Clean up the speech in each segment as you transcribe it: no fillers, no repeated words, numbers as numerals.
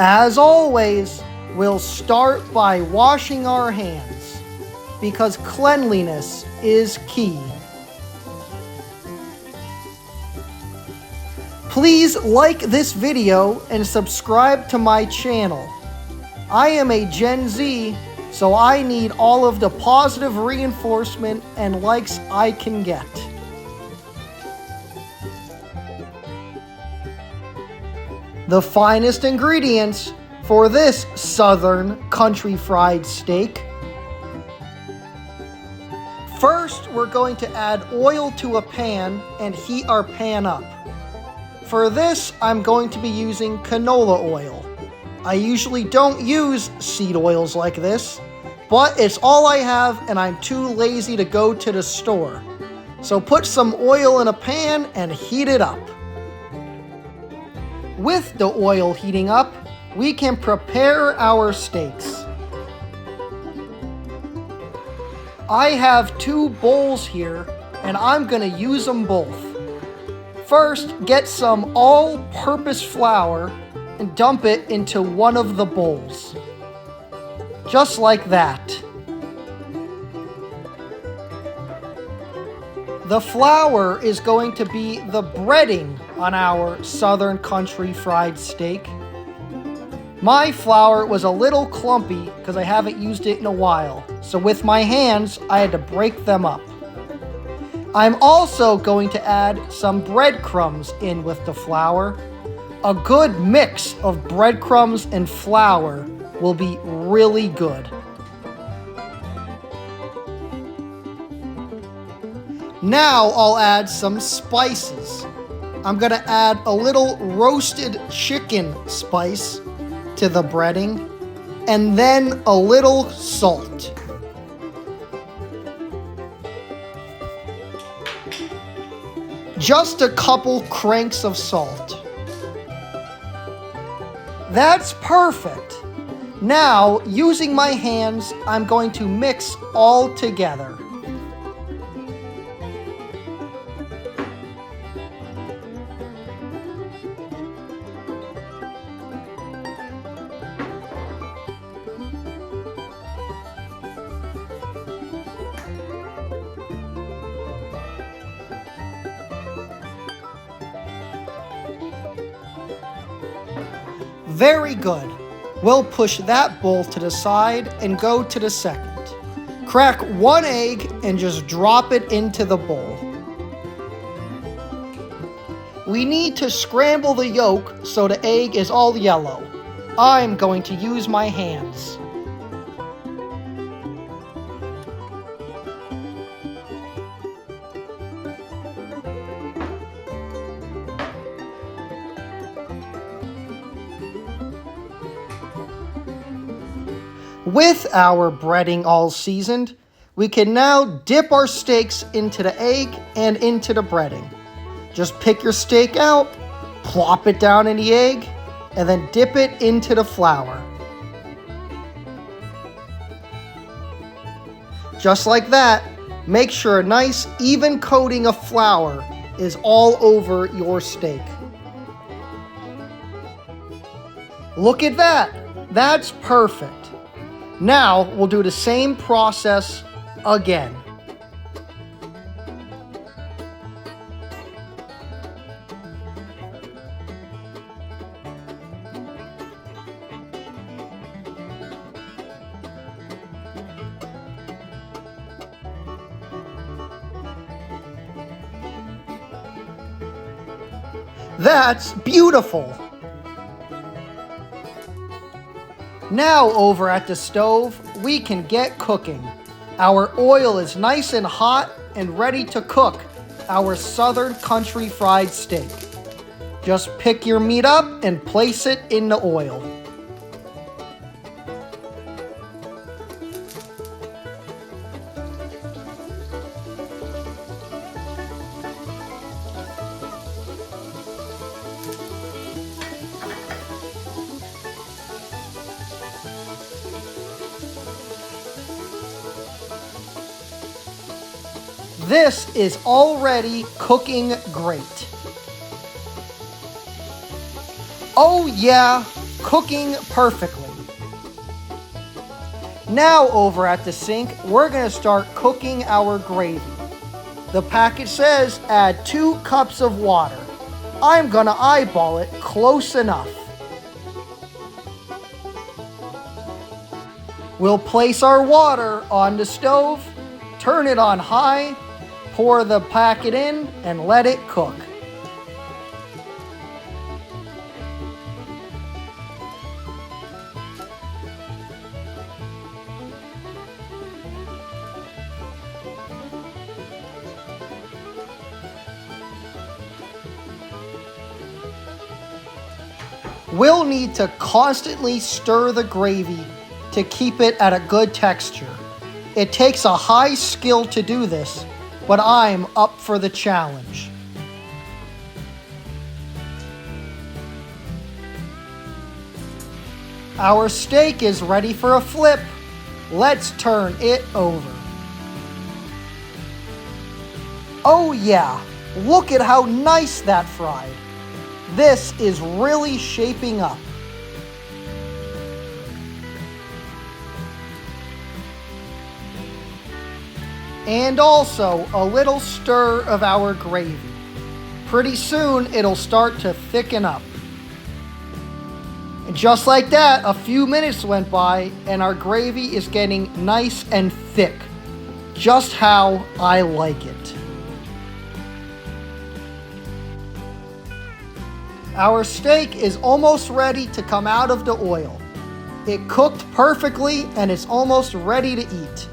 As always, we'll start by washing our hands, because cleanliness is key. Please like this video and subscribe to my channel. I am a Gen Z, so I need all of the positive reinforcement and likes I can get. The finest ingredients for this Southern country fried steak. First, we're going to add oil to a pan and heat our pan up. For this, I'm going to be using canola oil. I usually don't use seed oils like this, but it's all I have and I'm too lazy to go to the store. So put some oil in a pan and heat it up. With the oil heating up, we can prepare our steaks. I have 2 bowls here and I'm going to use them both. First, get some all-purpose flour and dump it into one of the bowls. Just like that. The flour is going to be the breading on our Southern country fried steak. My flour was a little clumpy because I haven't used it in a while, so with my hands I had to break them up. I'm also going to add some breadcrumbs in with the flour. A good mix of breadcrumbs and flour will be really good. Now I'll add some spices. I'm going to add a little roasted chicken spice to the breading, and then a little salt. Just a couple cranks of salt. That's perfect. Now, using my hands, I'm going to mix all together. Very good. We'll push that bowl to the side and go to the second. Crack 1 egg and just drop it into the bowl. We need to scramble the yolk so the egg is all yellow. I'm going to use my hands. With our breading all seasoned, we can now dip our steaks into the egg and into the breading. Just pick your steak out, plop it down in the egg, and then dip it into the flour. Just like that, make sure a nice even coating of flour is all over your steak. Look at that! That's perfect. Now, we'll do the same process again. That's beautiful! Now over at the stove, we can get cooking. Our oil is nice and hot and ready to cook our Southern country fried steak. Just pick your meat up and place it in the oil. This is already cooking great. Oh yeah, cooking perfectly. Now over at the sink, we're going to start cooking our gravy. The package says add 2 cups of water. I'm going to eyeball it close enough. We'll place our water on the stove, turn it on high, pour the packet in, and let it cook. We'll need to constantly stir the gravy to keep it at a good texture. It takes a high skill to do this, but I'm up for the challenge. Our steak is ready for a flip. Let's turn it over. Oh yeah, look at how nice that fried. This is really shaping up. And also a little stir of our gravy. Pretty soon it'll start to thicken up. And just like that, a few minutes went by and our gravy is getting nice and thick. Just how I like it. Our steak is almost ready to come out of the oil. It cooked perfectly and it's almost ready to eat.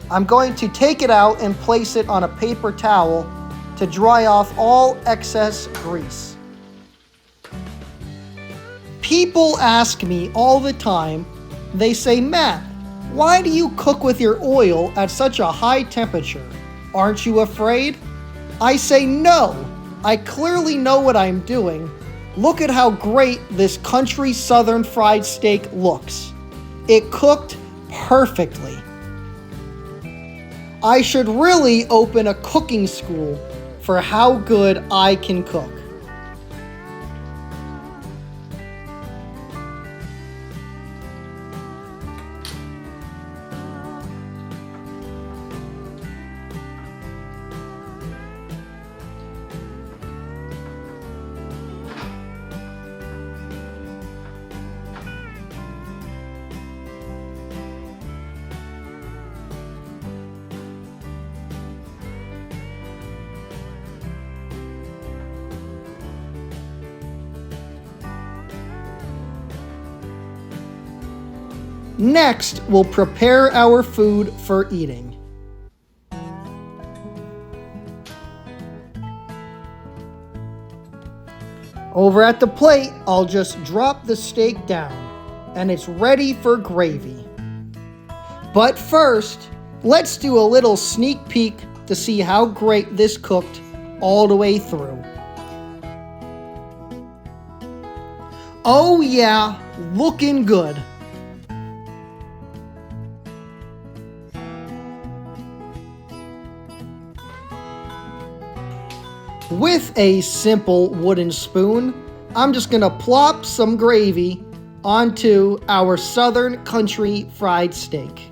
I'm going to take it out and place it on a paper towel to dry off all excess grease. People ask me all the time, they say, Matt, why do you cook with your oil at such a high temperature? Aren't you afraid? I say no. I clearly know what I'm doing. Look at how great this country southern fried steak looks. It cooked perfectly. I should really open a cooking school for how good I can cook. Next, we'll prepare our food for eating. Over at the plate, I'll just drop the steak down, and it's ready for gravy. But first, let's do a little sneak peek to see how great this cooked all the way through. Oh yeah, looking good. With a simple wooden spoon, I'm just gonna plop some gravy onto our southern country fried steak.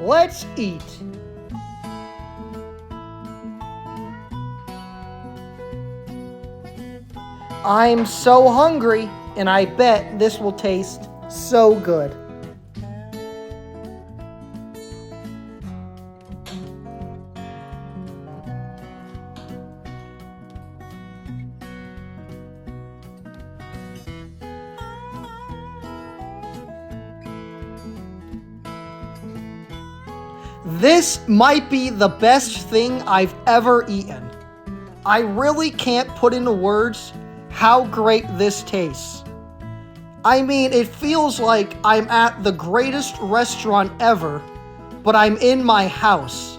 Let's eat. I'm so hungry, and I bet this will taste so good. This might be the best thing I've ever eaten. I really can't put into words how great this tastes. I mean, it feels like I'm at the greatest restaurant ever, but I'm in my house.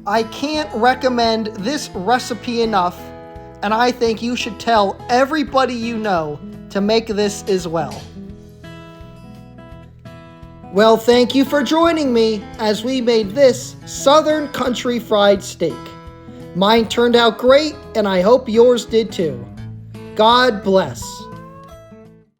I can't recommend this recipe enough, and I think you should tell everybody you know to make this as well. Well, thank you for joining me as we made this Southern Country Fried Steak. Mine turned out great, and I hope yours did too. God bless.